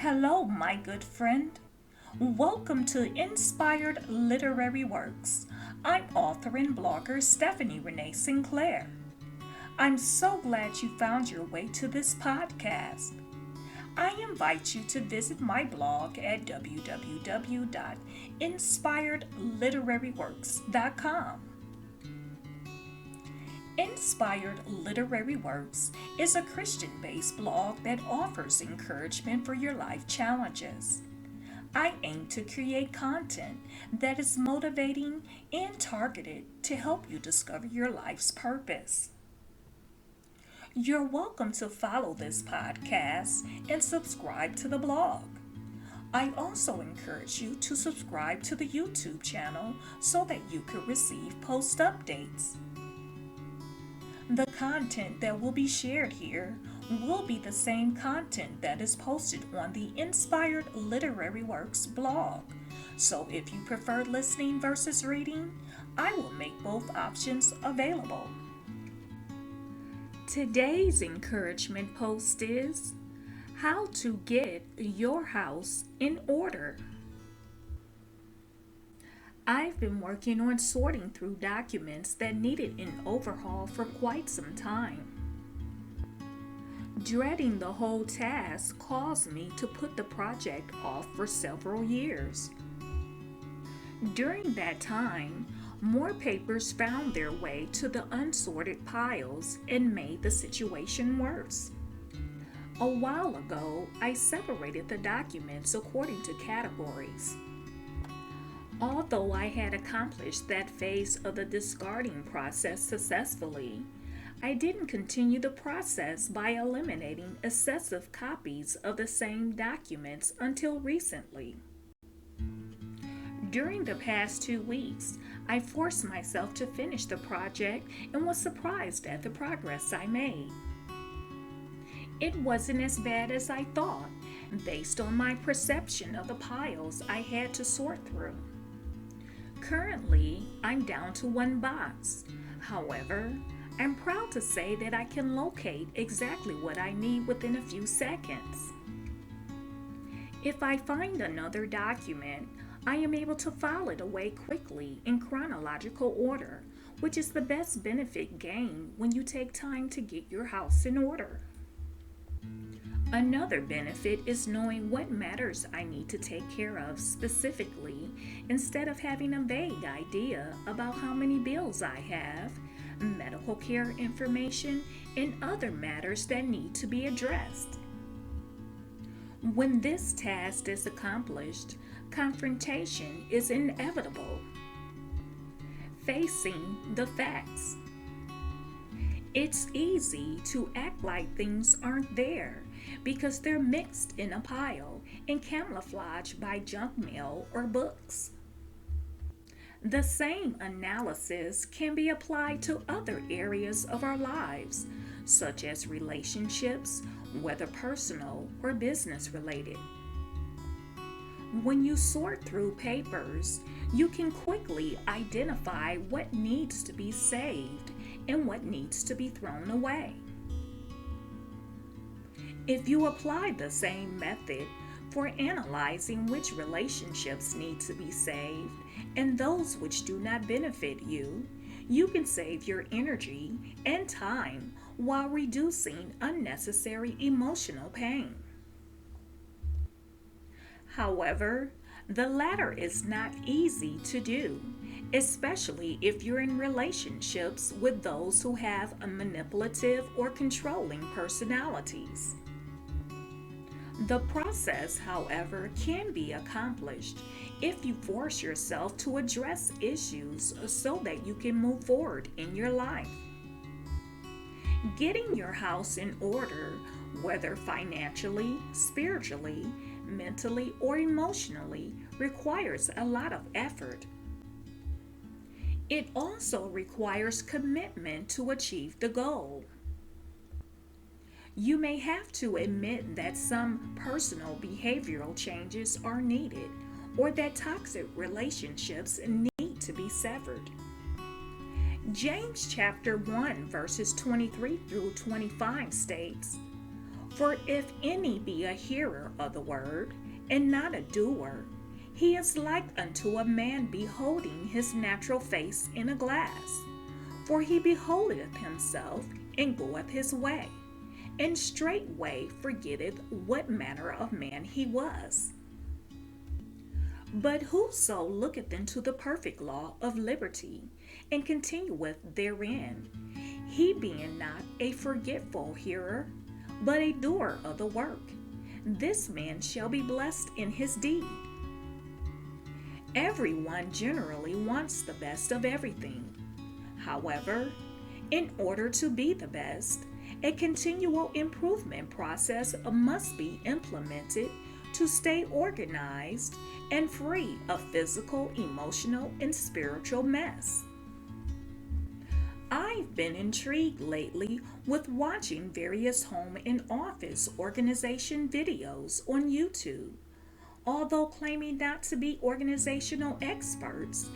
Hello, my good friend. Welcome to Inspired Literary Works. I'm author and blogger Stephanie Renee Sinclair. I'm so glad you found your way to this podcast. I invite you to visit my blog at www.inspiredliteraryworks.com. Inspired Literary Works is a Christian based blog that offers encouragement for your life challenges. I aim to create content that is motivating and targeted to help you discover your life's purpose. You're welcome to follow this podcast and subscribe to the blog. I also encourage you to subscribe to the YouTube channel so that you can receive post updates. The content that will be shared here will be the same content that is posted on the Inspired Literary Works blog. So if you prefer listening versus reading, I will make both options available. Today's encouragement post is how to get your house in order. I've been working on sorting through documents that needed an overhaul for quite some time. Dreading the whole task caused me to put the project off for several years. During that time, more papers found their way to the unsorted piles and made the situation worse. A while ago, I separated the documents according to categories. Although I had accomplished that phase of the discarding process successfully, I didn't continue the process by eliminating excessive copies of the same documents until recently. During the past 2 weeks, I forced myself to finish the project and was surprised at the progress I made. It wasn't as bad as I thought, based on my perception of the piles I had to sort through. Currently, I'm down to one box. However, I'm proud to say that I can locate exactly what I need within a few seconds. If I find another document, I am able to file it away quickly in chronological order, which is the best benefit gained when you take time to get your house in order. Another benefit is knowing what matters I need to take care of specifically instead of having a vague idea about how many bills I have, medical care information, and other matters that need to be addressed. When this task is accomplished, confrontation is inevitable. Facing the facts. It's easy to act like things aren't there because they're mixed in a pile and camouflaged by junk mail or books. The same analysis can be applied to other areas of our lives, such as relationships, whether personal or business related. When you sort through papers, you can quickly identify what needs to be saved and what needs to be thrown away. If you apply the same method for analyzing which relationships need to be saved and those which do not benefit you, you can save your energy and time while reducing unnecessary emotional pain. However, the latter is not easy to do, especially if you're in relationships with those who have a manipulative or controlling personalities. The process, however, can be accomplished if you force yourself to address issues so that you can move forward in your life. Getting your house in order, whether financially, spiritually, mentally, or emotionally, requires a lot of effort. It also requires commitment to achieve the goal. You may have to admit that some personal behavioral changes are needed or that toxic relationships need to be severed. James chapter 1 verses 23 through 25 states, For if any be a hearer of the word, and not a doer, he is like unto a man beholding his natural face in a glass. For he beholdeth himself, and goeth his way, and straightway forgetteth what manner of man he was. But whoso looketh into the perfect law of liberty, and continueth therein, he being not a forgetful hearer, but a doer of the work, this man shall be blessed in his deed. Everyone generally wants the best of everything. However, in order to be the best, a continual improvement process must be implemented to stay organized and free of physical, emotional, and spiritual mess. I've been intrigued lately with watching various home and office organization videos on YouTube. Although claiming not to be organizational experts,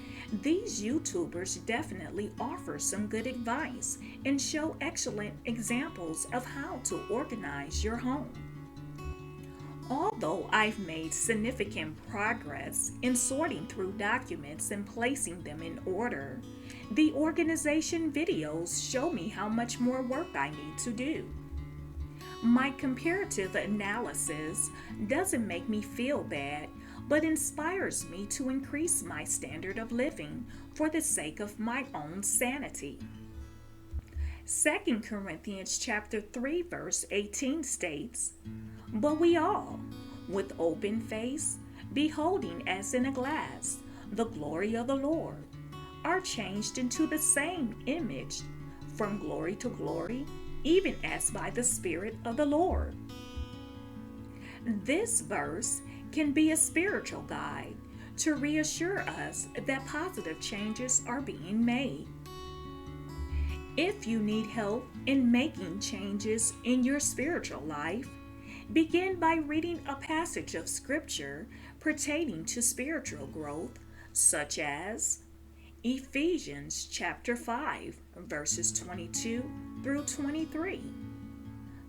these YouTubers definitely offer some good advice and show excellent examples of how to organize your home. Although I've made significant progress in sorting through documents and placing them in order, the organization videos show me how much more work I need to do. My comparative analysis doesn't make me feel bad, but inspires me to increase my standard of living for the sake of my own sanity. 2 Corinthians chapter 3 verse 18 states, "But we all, with open face, beholding as in a glass the glory of the Lord, are changed into the same image from glory to glory, even as by the Spirit of the Lord." This verse can be a spiritual guide to reassure us that positive changes are being made. If you need help in making changes in your spiritual life, begin by reading a passage of scripture pertaining to spiritual growth, such as Ephesians chapter 5, verses 22 through 23,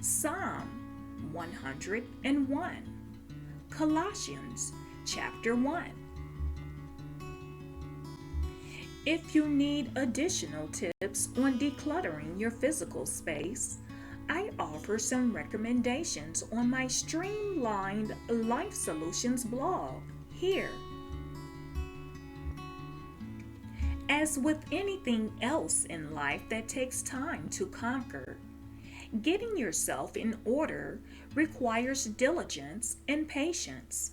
Psalm 101, Colossians chapter 1. If you need additional tips on decluttering your physical space, I offer some recommendations on my Streamlined Life Solutions blog here. As with anything else in life that takes time to conquer, getting yourself in order requires diligence and patience.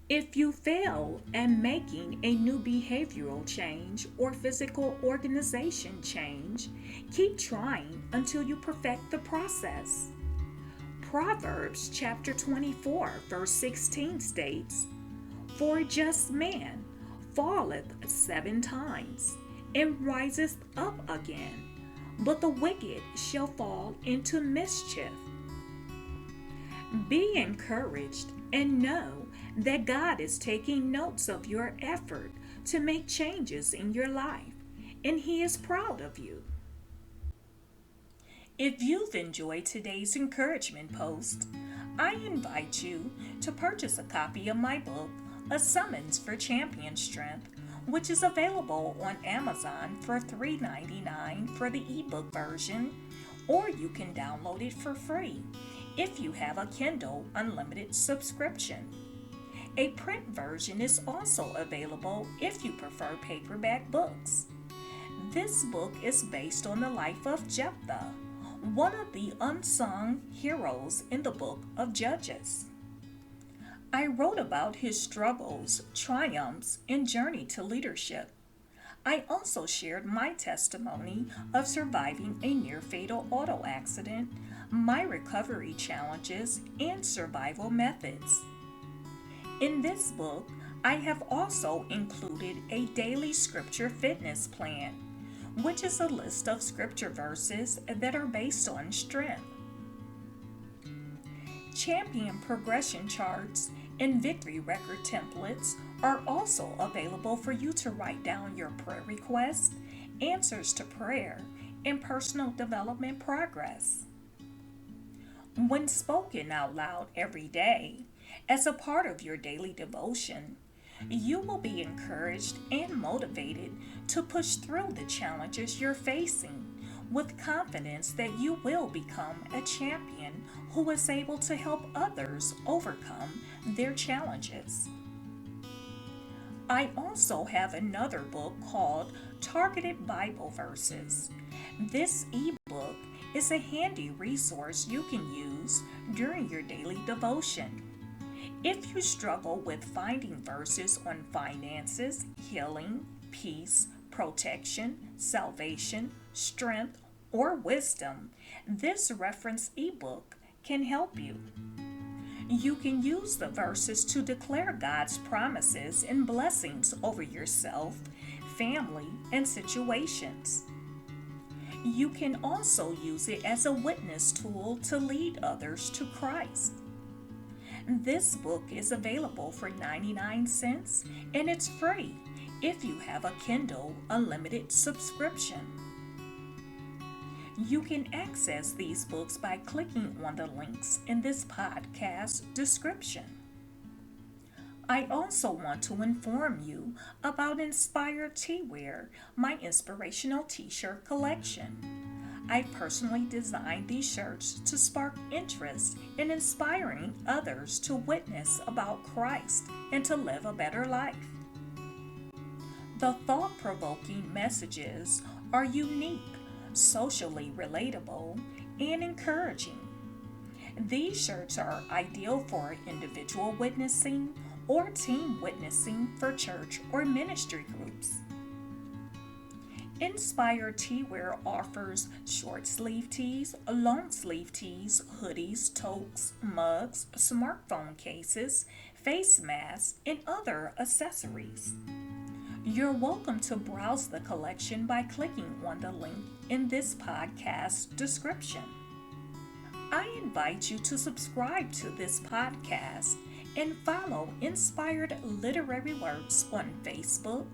If you fail at making a new behavioral change or physical organization change, keep trying until you perfect the process. Proverbs chapter 24 verse 16 states, "For a just man falleth 7 times, and riseth up again, but the wicked shall fall into mischief." Be encouraged and know that God is taking notes of your effort to make changes in your life, and He is proud of you. If you've enjoyed today's encouragement post, I invite you to purchase a copy of my book, A Summons for Champion Strength, which is available on Amazon for $3.99 for the ebook version, or you can download it for free if you have a Kindle Unlimited subscription. A print version is also available if you prefer paperback books. This book is based on the life of Jephthah, one of the unsung heroes in the book of Judges. I wrote about his struggles, triumphs, and journey to leadership. I also shared my testimony of surviving a near-fatal auto accident, my recovery challenges, and survival methods. In this book, I have also included a daily scripture fitness plan, which is a list of scripture verses that are based on strength. Champion progression charts and victory record templates are also available for you to write down your prayer requests, answers to prayer, and personal development progress. When spoken out loud every day, as a part of your daily devotion, you will be encouraged and motivated to push through the challenges you're facing with confidence that you will become a champion who is able to help others overcome their challenges. I also have another book called Targeted Bible Verses. This ebook is a handy resource you can use during your daily devotion. If you struggle with finding verses on finances, healing, peace, protection, salvation, strength, or wisdom, this reference ebook can help you. You can use the verses to declare God's promises and blessings over yourself, family, and situations. You can also use it as a witness tool to lead others to Christ. This book is available for 99 cents and it's free if you have a Kindle Unlimited subscription. You can access these books by clicking on the links in this podcast description. I also want to inform you about Inspired Teawear, my inspirational t-shirt collection. I personally designed these shirts to spark interest in inspiring others to witness about Christ and to live a better life. The thought-provoking messages are unique, socially relatable, and encouraging. These shirts are ideal for individual witnessing or team witnessing for church or ministry groups. Inspired Teawear offers short sleeve tees, long sleeve tees, hoodies, toques, mugs, smartphone cases, face masks, and other accessories. You're welcome to browse the collection by clicking on the link in this podcast description. I invite you to subscribe to this podcast and follow Inspired Literary Works on Facebook,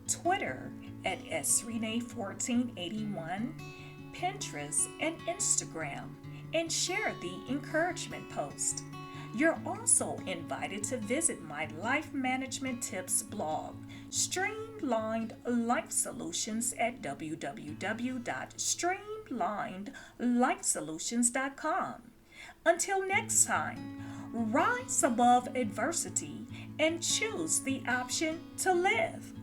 Twitter at srenee1481, Pinterest, and Instagram, and share the encouragement post. You're also invited to visit my life management tips blog, Streamlined Life Solutions, at www.streamlinedsolutions.com. Until next time, rise above adversity and choose the option to live.